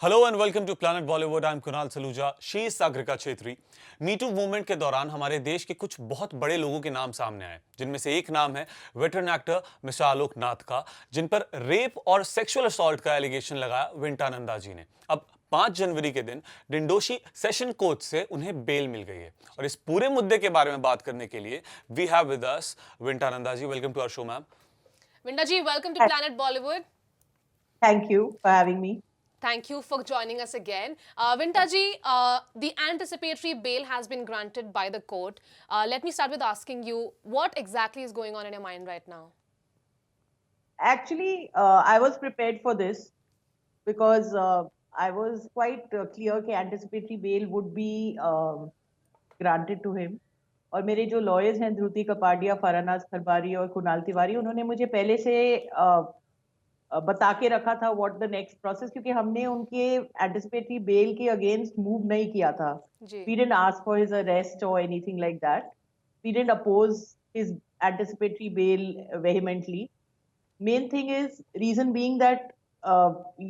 Hello and welcome to Planet Bollywood. I am Kunal Saluja. She is Sagarika Chhetri. Me too movement के दौरान हमारे देश के कुछ बहुत बड़े लोगों के नाम सामने आए, जिनमें से एक नाम है veteran actor mister Alok Nath का, जिन पर रेप और सेक्सुअल असॉल्ट का एलिगेशन लगाया विंटा नंदा जी ने। अब 5 जनवरी के दिन डिंडोशी सेशन कोर्ट से उन्हें बेल मिल गई है और इस पूरे मुद्दे के बारे में बात करने के लिए we have with us Vinta Nanda ji. Welcome to our show ma'am. Vinta ji, welcome to Planet Bollywood. Thank you for having me. Thank you for joining us again. Vinta ji, the anticipatory bail has been granted by the court. Let me start with asking you, what exactly is going on in your mind right now? Actually, I was prepared for this because I was quite clear that anticipatory bail would be granted to him. और मेरे जो lawyers हैं ध्रुति कपाडिया, फरानाज खरबारी और कुणाल तिवारी, उन्होंने मुझे पहले से बता के रखा था व्हाट द नेक्स्ट प्रोसेस, क्योंकि हमने उनके एंटिसिपेटरी बेल के अगेंस्ट मूव नहीं किया था. We didn't ask for his arrest or anything like that. We didn't oppose his anticipatory bail vehemently. Main thing is reason being that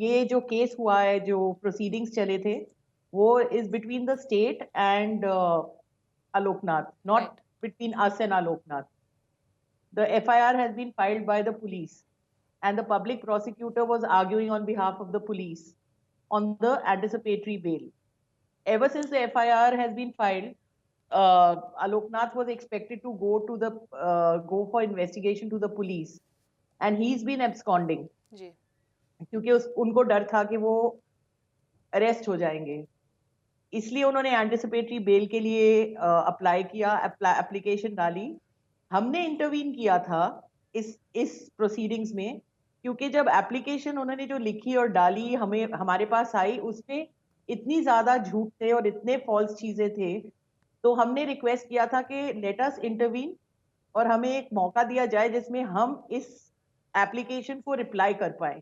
ये जो case हुआ है, जो प्रोसीडिंग्स चले थे, वो is between the state and Alok Nath, not Right. between us and Alok Nath. The FIR has been filed by the police, and the public prosecutor was arguing on behalf of the police on the anticipatory bail. Ever since the FIR has been filed, Alok Nath was expected to go for investigation to the police, and he's been absconding. जी. क्योंकि उनको डर था कि वो arrest हो जाएंगे, इसलिए उन्होंने एंटिसिपेटरी बेल के लिए अप्लाई किया, एप्लीकेशन डाली. हमने इंटरवीन किया था इस प्रोसीडिंग्स में, क्योंकि जब एप्लीकेशन उन्होंने जो लिखी और डाली हमारे पास आई, उसमें इतनी ज्यादा झूठ थे और इतने फॉल्स चीजें थे, तो हमने रिक्वेस्ट किया था कि लेट अस इंटरवीन और हमें एक मौका दिया जाए जिसमें हम इस एप्लीकेशन को रिप्लाई कर पाए.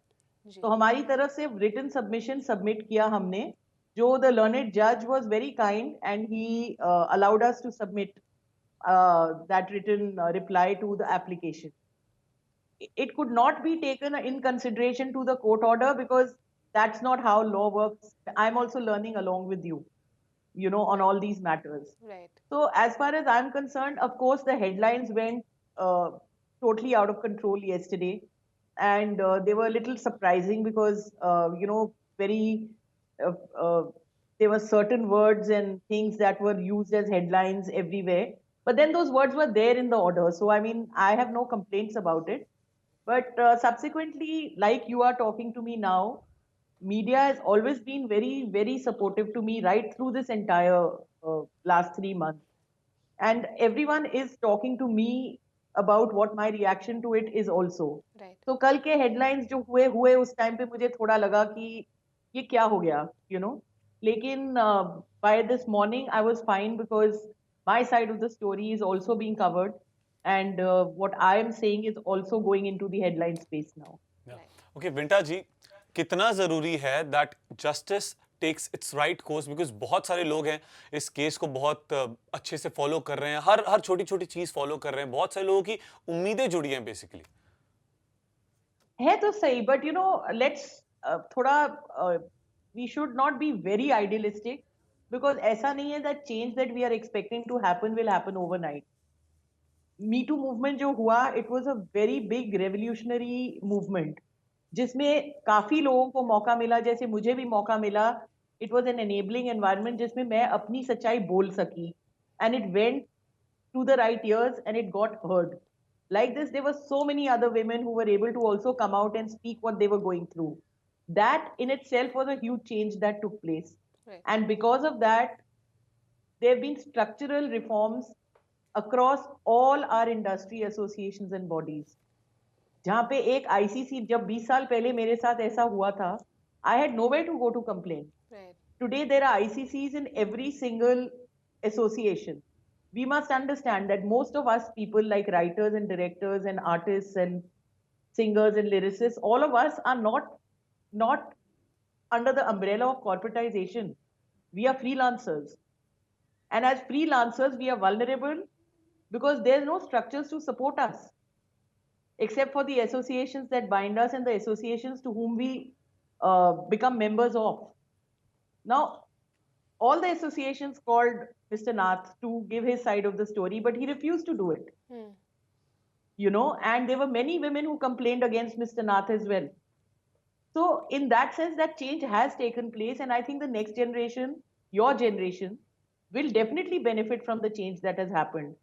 तो हमारी तरफ से रिटन सबमिशन सबमिट किया हमने. Joe, the learned judge, was very kind and he allowed us to submit that written reply to the application. It could not be taken in consideration to the court order because that's not how law works. I'm also learning along with you, on all these matters. Right. So as far as I'm concerned, of course, the headlines went totally out of control yesterday, and they were a little surprising because, very there were certain words and things that were used as headlines everywhere. But then those words were there in the order. So, I mean, I have no complaints about it. But subsequently, like you are talking to me now, media has always been very, very supportive to me right through this entire last 3 months. And everyone is talking to me about what my reaction to it is also. Right. So, कल के headlines जो हुए उस time पे मुझे थोड़ा लगा कि ये क्या हो गया, लेकिन by this morning I was fine because my side of the story is also being covered, and what I am saying is also going into the headline space now. Okay, विंटा जी, कितना जरूरी है that justice takes its right course, because बहुत सारे लोग हैं इस case को बहुत अच्छे से फॉलो कर रहे हैं, हर छोटी छोटी चीज फॉलो कर रहे हैं, बहुत सारे लोगों की उम्मीदें जुड़ी हैं बेसिकली. है तो सही, but let's थोड़ा we should not be very idealistic, because ऐसा नहीं है that change that we are expecting to happen will happen overnight. Me Too movement जो हुआ, it was a very big revolutionary movement, जिसमें काफी लोगों को मौका मिला, जैसे मुझे भी मौका मिला. It was an enabling environment जिसमें मैं अपनी सच्चाई बोल सकी, and it went to the right ears and it got heard. Like this, there were so many other women who were able to also come out and speak what they were going through. That in itself was a huge change that took place. Right. And because of that, there have been structural reforms across all our industry associations and bodies. जहाँ पे एक ICC, जब 20 साल पहले मेरे साथ ऐसा हुआ था, I had nowhere to go to complain. Right. Today there are ICCs in every single association. We must understand that most of us people, like writers and directors and artists and singers and lyricists, all of us are not under the umbrella of corporatization. We are freelancers. And as freelancers, we are vulnerable because there's no structures to support us, except for the associations that bind us and the associations to whom we become members of. Now, all the associations called Mr. Nath to give his side of the story, but he refused to do it. And there were many women who complained against Mr. Nath as well. So, in that sense, that change has taken place, and I think the next generation, your generation, will definitely benefit from the change that has happened.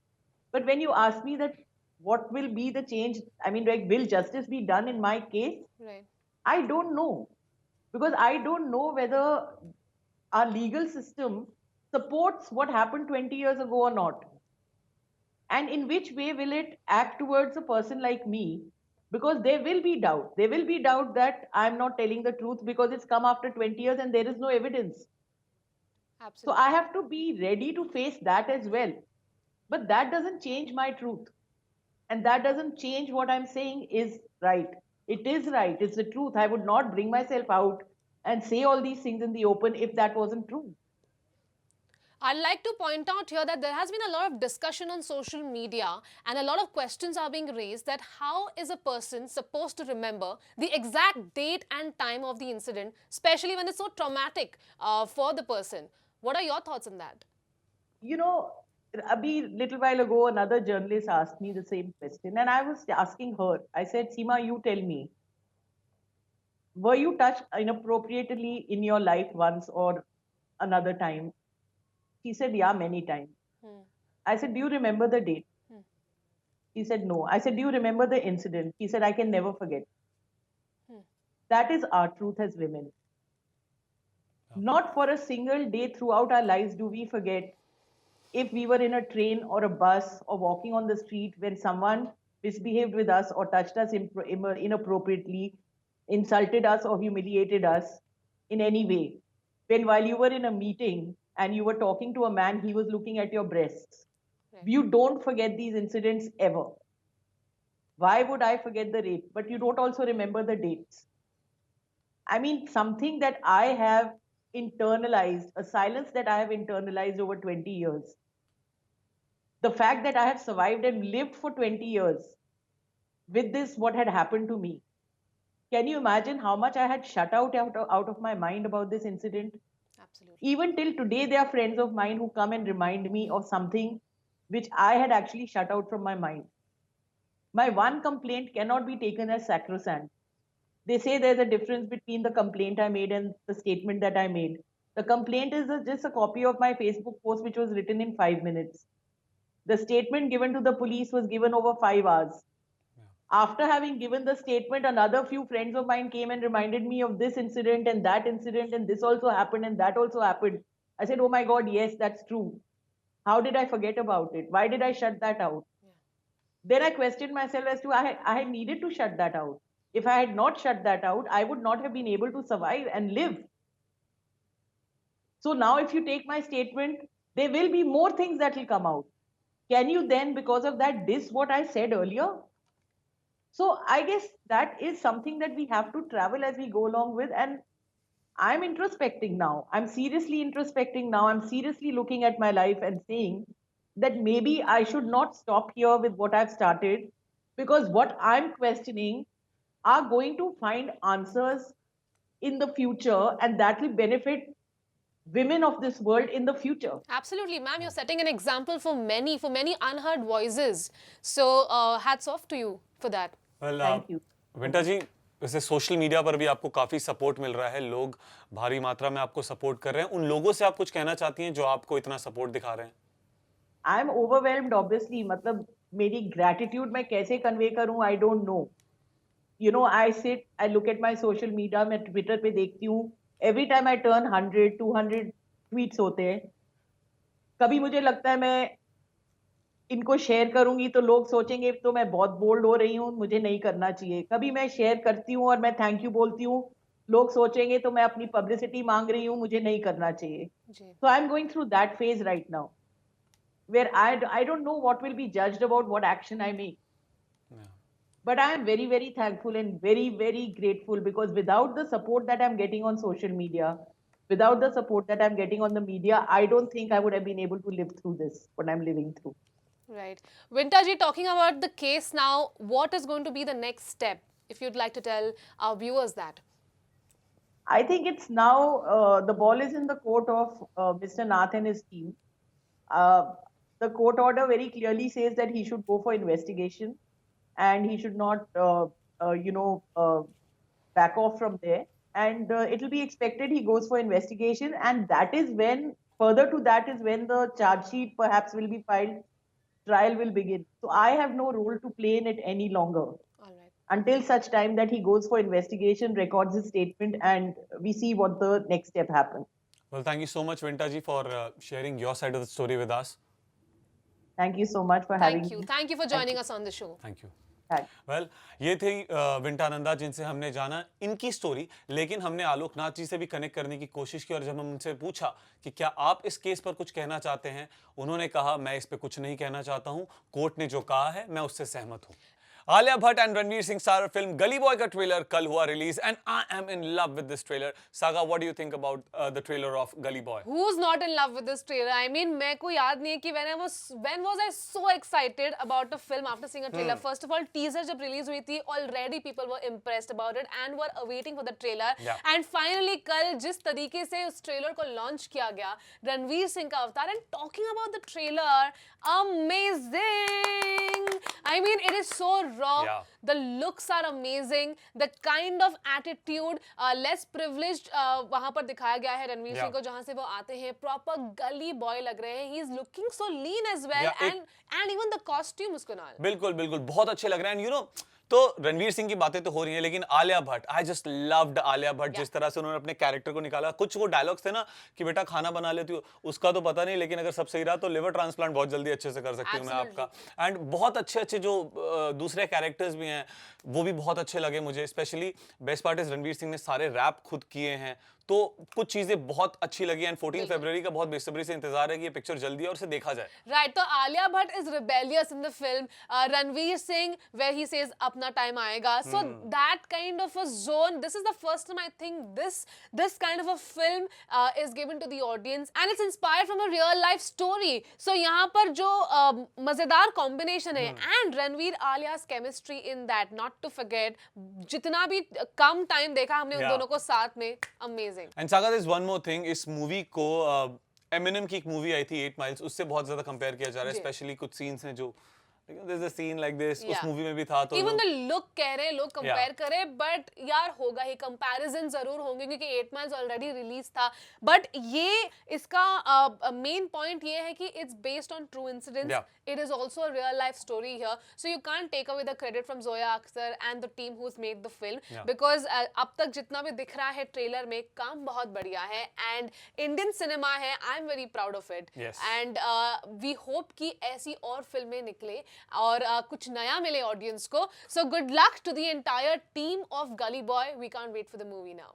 But when you ask me that what will be the change, I mean, like, will justice be done in my case? Right. I don't know. Because I don't know whether our legal system supports what happened 20 years ago or not. And in which way will it act towards a person like me? Because there will be doubt. There will be doubt that I'm not telling the truth because it's come after 20 years and there is no evidence. So Absolutely. I have to be ready to face that as well. But that doesn't change my truth. And that doesn't change what I'm saying is right. It is right. It's the truth. I would not bring myself out and say all these things in the open if that wasn't true. I'd like to point out here that there has been a lot of discussion on social media and a lot of questions are being raised that how is a person supposed to remember the exact date and time of the incident, especially when it's so traumatic for the person. What are your thoughts on that? You know, a little while ago, another journalist asked me the same question, and I was asking her. I said, Seema, you tell me, were you touched inappropriately in your life once or another time? She said, yeah, many times. I said, do you remember the date? She said, no. I said, do you remember the incident? She said, I can never forget. That is our truth as women. Not for a single day throughout our lives do we forget if we were in a train or a bus or walking on the street when someone misbehaved with us or touched us inappropriately, insulted us or humiliated us in any way. When while you were in a meeting and you were talking to a man, he was looking at your breasts. Right. You don't forget these incidents ever. Why would I forget the rape? But you don't also remember the dates. I mean, something that I have internalized, a silence that I have internalized over 20 years. The fact that I have survived and lived for 20 years with this, what had happened to me. Can you imagine how much I had shut out of my mind about this incident? Absolutely. Even till today, there are friends of mine who come and remind me of something which I had actually shut out from my mind. My one complaint cannot be taken as sacrosanct. They say there's a difference between the complaint I made and the statement that I made. The complaint is just a copy of my Facebook post which was written in 5 minutes. The statement given to the police was given over 5 hours. After having given the statement, another few friends of mine came and reminded me of this incident, and this also happened, and that also happened. I said, oh my God, yes, that's true. How did I forget about it? Why did I shut that out? Then I questioned myself as to I had needed to shut that out. If I had not shut that out, I would not have been able to survive and live. So now, if you take my statement, there will be more things that will come out. Can you then, because of that, diss what I said earlier? So I guess that is something that we have to travel as we go along with. And I'm introspecting now. I'm seriously introspecting now. I'm seriously looking at my life and saying that maybe I should not stop here with what I've started, because what I'm questioning are going to find answers in the future, and that will benefit women of this world in the future. Absolutely, ma'am. You're setting an example for many unheard voices. So, hats off to you for that. Well, Thank you. विंटा जी, वैसे social media पर भी आपको काफी support मिल रहा है, लोग भारी मात्रा में आपको सपोर्ट कर रहे हैं। उन लोगों से आप कुछ कहना चाहती हैं जो आपको इतना सपोर्ट दिखा रहे हैं? आई एम ओवरवेल्म्ड ऑब्वियसली, मतलब मेरी ग्रैटिट्यूड मैं कैसे कन्वे करूं, I don't know. I look at my social media, मैं ट्विटर पे देखती हूँ, every time I turn 100-200 tweets होते हैं. कभी मुझे लगता है मैं इनको शेयर करूंगी तो लोग सोचेंगे तो मैं बहुत बोल्ड हो रही हूँ, मुझे नहीं करना चाहिए. कभी मैं शेयर करती हूँ और मैं थैंक यू बोलती हूँ, लोग सोचेंगे तो मैं अपनी पब्लिसिटी मांग रही हूँ, मुझे नहीं करना चाहिए. So I'm going through that phase right now, where I don't know what will be judged about what action I make. But I am very, very thankful and very, very grateful, because without the support that I'm getting on social media, without the support that I'm getting on the media, I don't think I would have been able to live through this, what I'm living through. Right. Vinta ji, talking about the case now, what is going to be the next step? If you'd like to tell our viewers that. I think it's now the ball is in the court of Mr. Nath and his team. Uh, the court order very clearly says that he should go for investigation, and he should not, back off from there. And it will be expected he goes for investigation, and that is when, further to that, is when the charge sheet perhaps will be filed, trial will begin. So I have no role to play in it any longer All right. until such time that he goes for investigation, records his statement, and we see what the next step happens. Well, thank you so much, Vinta ji, for sharing your side of the story with us. Thank you so much for having Thank you. me. Thank you for joining us on the show. Thank you. Thanks. Well ये थी विंटा नंदा जिनसे हमने जाना इनकी story, लेकिन हमने आलोक नाथ जी से भी कनेक्ट करने की कोशिश की और जब हम उनसे पूछा कि क्या आप इस केस पर कुछ कहना चाहते हैं, उन्होंने कहा मैं इस पे कुछ नहीं कहना चाहता हूं, कोर्ट ने जो कहा है मैं उससे सहमत हूं। Alia Bhatt and Ranveer Singh star film गली बॉय का ट्रेलर कल हुआ release and I am in love with this trailer. Saga, what do you think about the trailer of Gully boy? Who's not in love with this trailer? I mean, मेरे को याद नहीं है कि when was I so excited about a film after seeing a trailer? First of all, teaser जब release हुई थी, already people were impressed about it and were awaiting for the trailer. Yeah. And finally कल जिस तरीके से उस trailer को launch किया गया, रणवीर सिंह का अवतार, and talking about the trailer, amazing. I mean, it is so raw. Yeah. The looks are amazing. The kind of attitude, less privileged, वहाँ पर दिखाया गया है रणवीर सिंह को, जहाँ से वो आते हैं, proper gully boy लग रहे हैं. He is looking so lean as well, Yeah, and even the costumes, Kunal. बिल्कुल बिल्कुल बहुत अच्छे लग रहे हैं। एंड यू नो, तो रणवीर सिंह की बातें तो हो रही हैं, लेकिन Alia Bhatt, I just loved Alia Bhatt. जिस तरह से उन्होंने अपने कैरेक्टर को निकाला, कुछ वो डायलॉग्स थे ना कि बेटा खाना बना लेती हो, उसका तो पता नहीं, लेकिन अगर सब सही रहा तो लिवर ट्रांसप्लांट बहुत जल्दी अच्छे से कर सकती हूँ मैं आपका। एंड बहुत अच्छे अच्छे जो दूसरे कैरेक्टर्स भी हैं वो भी बहुत अच्छे लगे मुझे। Specially best part is Ranveer Singh ने सारे रैप खुद किए हैं, तो कुछ चीजें बहुत अच्छी लगी। एंड 14 फरवरी का बहुत बेसब्री से इंतजार है कि ये पिक्चर जल्दी और उसे देखा जाए। Right, तो Alia Bhatt is rebellious in the film. Ranveer Singh, where he says अपना time आएगा. So that kind of a zone. This is the first time I think this kind of a film is given to the audience, and it's inspired from a real life story. So यहाँ पर जो मजेदार combination है, and Ranveer Alia's chemistry in that, not to forget, जितना भी कम time देखा हमने उन दोनों को साथ में, amazing. And Saga, there is one more thing, इस मूवी को एमिनेम की एक मूवी आई थी 8 माइल्स, उससे बहुत ज्यादा कंपेयर किया जा रहा है। स्पेशली कुछ सीन्स हैं जो there's a scene like this, उस मूवी में भी था। तो Even the look कह रहे लोग कंपेयर करें, बट यार होगा ही, कंपैरिजन जरूर होंगे क्योंकि 8 माइल्स ऑलरेडी रिलीज था। बट ये इसका मेन पॉइंट ये है कि it's based on true incidents. It is also a real life story here, so you can't take away the credit from Zoya Akhtar and the team who's made the film, because अब तक जितना भी दिख रहा है trailer में, काम बहुत बढ़िया है एंड इंडियन सिनेमा है. I am very proud of it and we hope कि ऐसी और फिल्में निकले और कुछ नया मिले ऑडियंस को. So good luck to the entire team of Gully Boy. We can't wait for the movie now.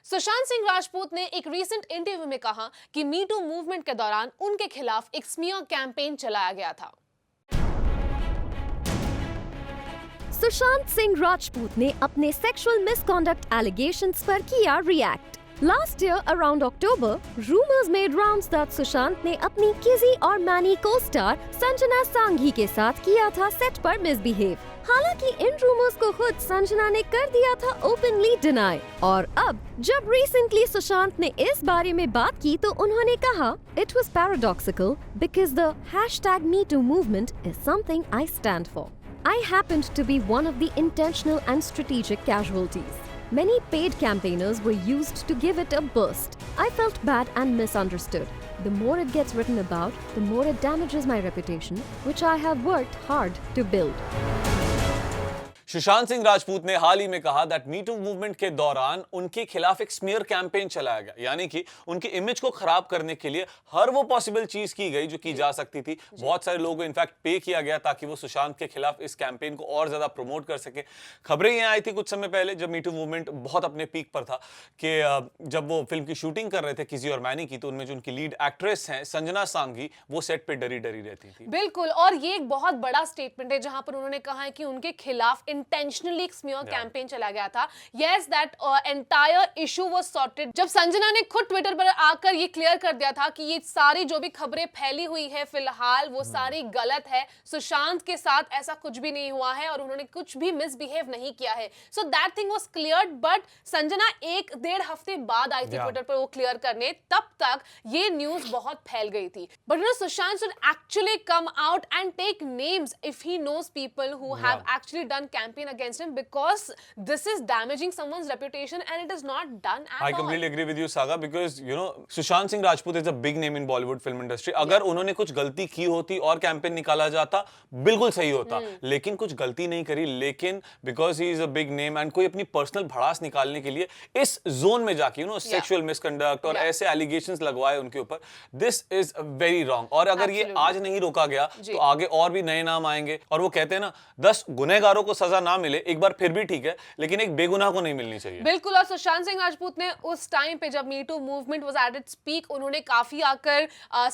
Sushant Singh Rajput ने एक रीसेंट इंटरव्यू में कहा कि मी टू मूवमेंट के दौरान उनके खिलाफ एक स्मीयर कैंपेन चलाया गया था. सुशांत सिंह राजपूत ने अपने सेक्सुअल मिसकॉन्डक्ट एलिगेशंस पर किया react. Last year around October, rumors made rounds that Sushant ने अपनी किजी और मैनी को-स्टार संजना सांघी के साथ किया था सेट पर मिसबिहेव. हालांकि इन रूमर्स को खुद संजना ने कर दिया था ओपनली डिनाई. और अब जब रिसेंटली सुशांत ने इस बारे में बात की तो उन्होंने कहा, It was paradoxical because the #MeToo movement is something I stand for. I happened to be one of the intentional and strategic casualties. Many paid campaigners were used to give it a burst. I felt bad and misunderstood. The more it gets written about, the more it damages my reputation, which I have worked hard to build. Sushant Singh Rajput ने हाल ही में कहा that me too movement के दौरान उनके खिलाफ एक smear campaign चलाया गया, यानी कि उनकी इमेज को खराब करने के लिए हर वो पॉसिबल चीज की गई जो की जा सकती थी. बहुत सारे लोगों को इनफैक्ट पे किया गया ताकि वो सुशांत के खिलाफ इस कैंपेन को और ज्यादा प्रमोट कर सके. खबरें ये आई थी कुछ समय पहले जब मी टू मूवमेंट बहुत अपने पीक पर था कि जब वो फिल्म की शूटिंग कर रहे थे किसी और मैनी की, तो उनमें जो उनकी लीड एक्ट्रेस हैं संजना सांघी, वो सेट पे डरी डरी रहती थी. बिल्कुल, और ये एक बहुत बड़ा स्टेटमेंट है जहां पर उन्होंने कहा है कि उनके खिलाफ intentionally smear campaign चला गया था. Yes, that entire issue was sorted. जब संजना ने खुद ट्विटर पर आकर ये क्लियर कर दिया था कि ये सारी जो भी खबरें फैली हुई है फिलहाल वो सारी गलत है, सुशांत के साथ ऐसा कुछ भी नहीं हुआ है और उन्होंने कुछ भी मिसबिहेव नहीं किया है. So that thing was cleared, but Sanjana 1-1.5 हफ्ते बाद आई थी ट्विटर पर वो क्लियर करने, तब तक ये न्यूज बहुत फैल गई थी. But you know, Sushant should actually come out and take names if he knows people who have actually done campaign against him, because this is damaging someone's reputation and it is not done at all. I completely agree with you, Saga, because you know Sushant Singh Rajput is a big name in Bollywood film industry. अगर उन्होंने कुछ गलती की होती और campaign निकाला जाता बिल्कुल सही होता, लेकिन कुछ गलती नहीं करी. लेकिन because he is a big name and कोई अपनी पर्सनल भड़ास निकालने के लिए इस जोन में जाके यू नो सेक्सुअल मिसकंडक्ट और ऐसे एलिगेशंस लगवाए उनके ऊपर, दिस इज वेरी रॉन्ग. और अगर ये आज नहीं रोका गया तो आगे और भी नए नाम आएंगे. और वो कहते हैं ना 10 गुनहगारों को सजा ना मिले एक बार फिर भी ठीक है, लेकिन एक बेगुनाह को नहीं मिलनी चाहिए. बिल्कुल. और सुशांत सिंह राजपूत ने उस टाइम पे जब me too movement was at its peak, उन्होंने काफी आकर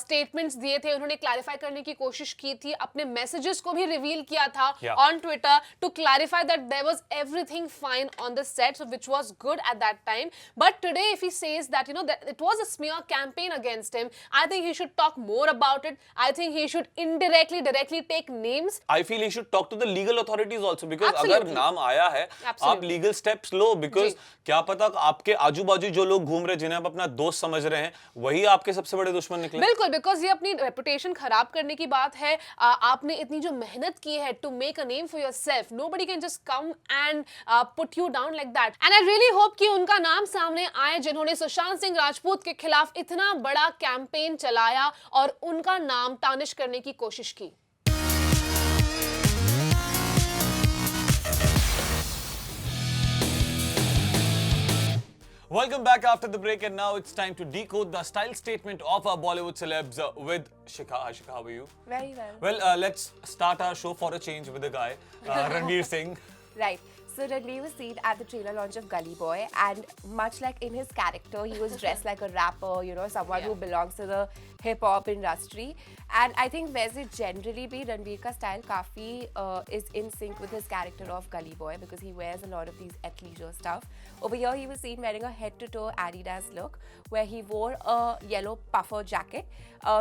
स्टेटमेंट्स दिए थे, उन्होंने क्लैरिफाई करने की कोशिश की थी, अपने मैसेजेस को भी रिवील किया था on Twitter to clarify that there was everything fine on the set, so which was good at that time. But today if he says that you know that it was a smear campaign against him, I think he should talk more about it. I think he should directly take names. I feel he should talk to the legal authorities also, because अगर नाम आया है आप legal steps low, because क्या पता आपके आजू बाजू जो लोग घूम रहे जिन्हें आप अपना दोस्त समझ रहे हैं वही आपके सबसे बड़े दुश्मन निकले. बिल्कुल, बिकॉज ये अपनी रेपुटेशन खराब करने की बात है. आपने इतनी जो मेहनत की है to make a name for yourself, nobody can just come and put you down like that. And I really hope कि उनका नाम सामने आए जिन्होंने सुशांत सिंह राजपूत के खिलाफ इतना बड़ा कैंपेन चलाया और उनका नाम तानिश करने की कोशिश की. Welcome back after the break, and now it's time to decode the style statement of our Bollywood celebs with Shikha. Hi Shikha, how are you? Very well. Well, let's start our show for a change with a guy, Ranveer Singh. Right. So Ranveer was seen at the trailer launch of Gully Boy, and much like in his character, he was dressed like a rapper, you know, someone who belongs to the hip hop industry. And I think वैसे generally भी रणवीर का style काफी is in sync with his character of Gully Boy, because he wears a lot of these athleisure stuff. Over here, he was seen wearing a head-to-toe Adidas look, where he wore a yellow puffer jacket.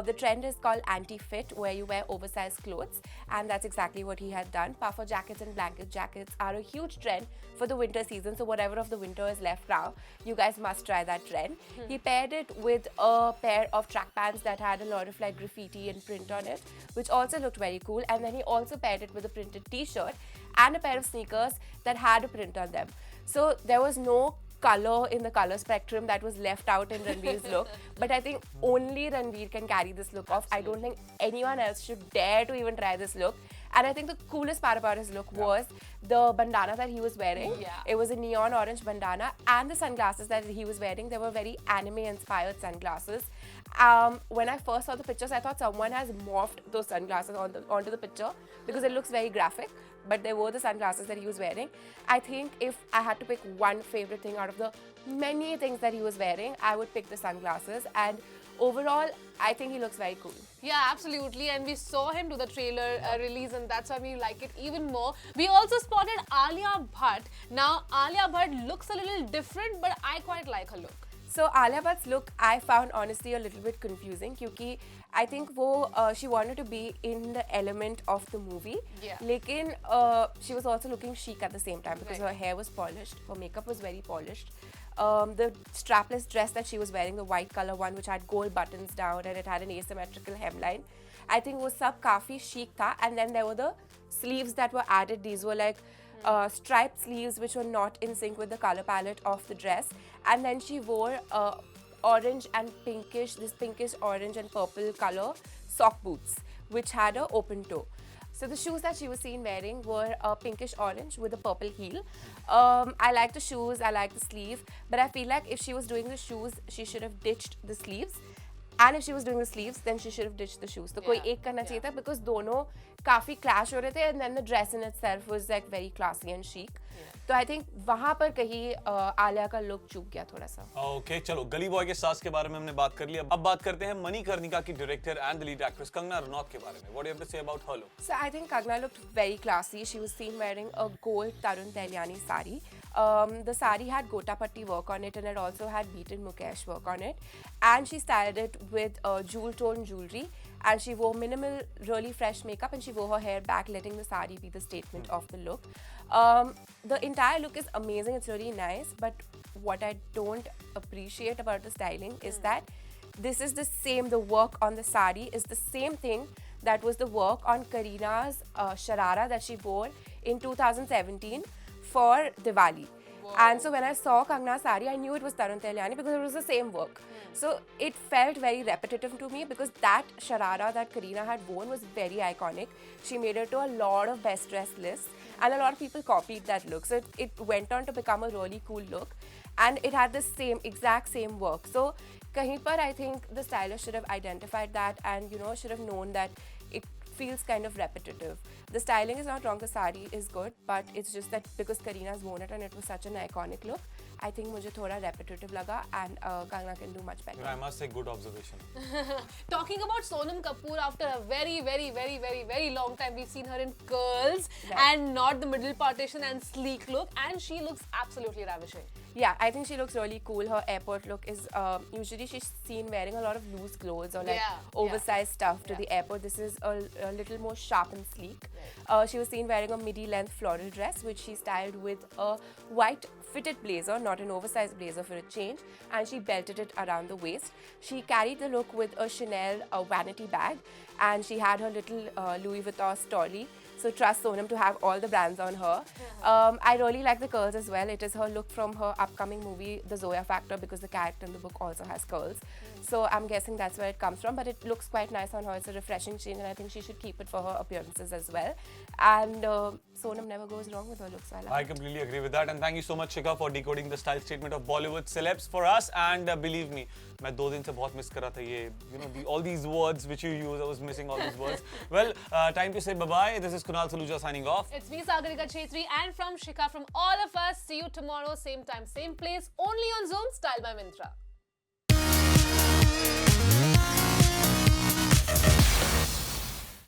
The trend is called anti-fit, where you wear oversized clothes, and that's exactly what he had done. Puffer jackets and blanket jackets are a huge trend for the winter season, so whatever of the winter is left now, you guys must try that trend. He paired it with a pair of track pants that had a lot of like graffiti and print on it, which also looked very cool. And then he also paired it with a printed t-shirt and a pair of sneakers that had a print on them. So there was no color in the color spectrum that was left out in Ranveer's look, but I think only Ranveer can carry this look off. I don't think anyone else should dare to even try this look. And I think the coolest part about his look was the bandana that he was wearing. It was a neon orange bandana, and the sunglasses that he was wearing, they were very anime inspired sunglasses. When I first saw the pictures, I thought someone has morphed those sunglasses onto the picture, because it looks very graphic, but they were the sunglasses that he was wearing. I think if I had to pick one favorite thing out of the many things that he was wearing, I would pick the sunglasses. And overall, I think he looks very cool. Yeah, absolutely. And we saw him do the trailer release, and that's why we like it even more. We also spotted Alia Bhatt. Now, Alia Bhatt looks a little different, but I quite like her look. So Alia Bhatt's look I found honestly a little bit confusing, because I think she wanted to be in the element of the movie. Lekin she was also looking chic at the same time, because her hair was polished, her makeup was very polished. The strapless dress that she was wearing, the white color one, which had gold buttons down and it had an asymmetrical hemline, I think was sab kafi chic tha. And then there were the sleeves that were added. These were like striped sleeves which were not in sync with the color palette of the dress. And then she wore orange and pinkish, this pinkish orange and purple color sock boots which had an open toe. So the shoes that she was seen wearing were pinkish orange with a purple heel. I like the shoes, I like the sleeve, but I feel like if she was doing the shoes, she should have ditched the sleeves And if she was doing the sleeves, then she should have ditched the shoes. तो कोई एक करना चाहिए था because दोनों काफी clash हो रहे थे, and then the dress in itself was like very classy and chic. तो I think वहाँ पर कहीं आलिया का look चूक गया थोड़ा सा. Okay, चलो गली बॉय के सास के बारे में हमने बात कर लिया. अब बात करते हैं मणिकर्णिका की director and the lead actress Kangana Ranaut के बारे में. What do you have to say about her look? So I think Kangana looked very classy. She was seen wearing a gold Tarun Tahiliani sari. The sari had gota patti work on it, and it also had beaten Mukesh work on it. And she styled it with jewel tone jewelry. And she wore minimal, really fresh makeup, and she wore her hair back, letting the sari be the statement of the look. The entire look is amazing. It's really nice. But what I don't appreciate about the styling is that this is the same. The work on the sari is the same thing that was the work on Kareena's sharara that she wore in 2017 for Diwali. Whoa. And so when I saw Kangana's sari, I knew it was Tarun Tahiliani because it was the same work. So it felt very repetitive to me because that sharara that Kareena had worn was very iconic. She made it to a lot of best dressed lists, and a lot of people copied that look. So it went on to become a really cool look, and it had the exact same work. So kahin par I think the stylist should have identified that, and should have known that it feels kind of repetitive. The styling is not wrong, the sari is good, but it's just that because Kareena's worn it and it was such an iconic look, I think मुझे थोड़ा repetitive लगा, and Kangana can do much better. I must say, good observation. Talking about Sonam Kapoor, after a very long time, we've seen her in curls and not the middle partition and sleek look, and she looks absolutely ravishing. Yeah, I think she looks really cool. Her airport look is usually she's seen wearing a lot of loose clothes or like oversized stuff to the airport. This is a little more sharp and sleek. She was seen wearing a midi-length floral dress, which she styled with a white fitted blazer, not an oversized blazer for a change, and she belted it around the waist. She carried the look with a Chanel vanity bag, and she had her little Louis Vuitton story. So trust Sonam to have all the brands on her. I really like the curls as well. It is her look from her upcoming movie, The Zoya Factor, because the character in the book also has curls. So I'm guessing that's where it comes from, but it looks quite nice on her. It's a refreshing change, and I think she should keep it for her appearances as well. And Sonam never goes wrong with her looks. So I completely agree with that, and thank you so much, Shikha, for decoding the style statement of Bollywood celebs for us. And believe me, मैं 2 दिन से बहुत miss कर रहा था ये, all these words which you use. I was missing all these words. Well, time to say bye-bye. This is Kunal Saluja signing off. It's me, Sagarika Chetri, and from Shikha, from all of us. See you tomorrow, same time, same place, only on Zoom, Style by Vinta.